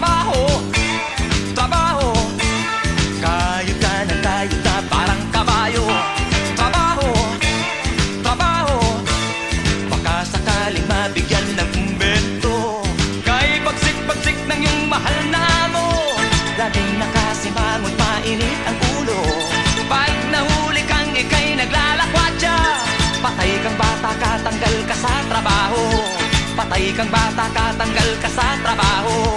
trabaho, trabaho. Kayod ka ng kayod na parang kabayo. Trabaho, trabaho. Baka sakaling mabigyan ng kumbento. Kay bagsik-bagsik ng iyong mahal na mo. Laging nakasimangot, mainit ang ulo. Pag nahuli kang ika'y naglalakwatsa, patay kang bata ka, tanggal ka sa trabaho. Patay kang bata ka, tanggal ka sa trabaho.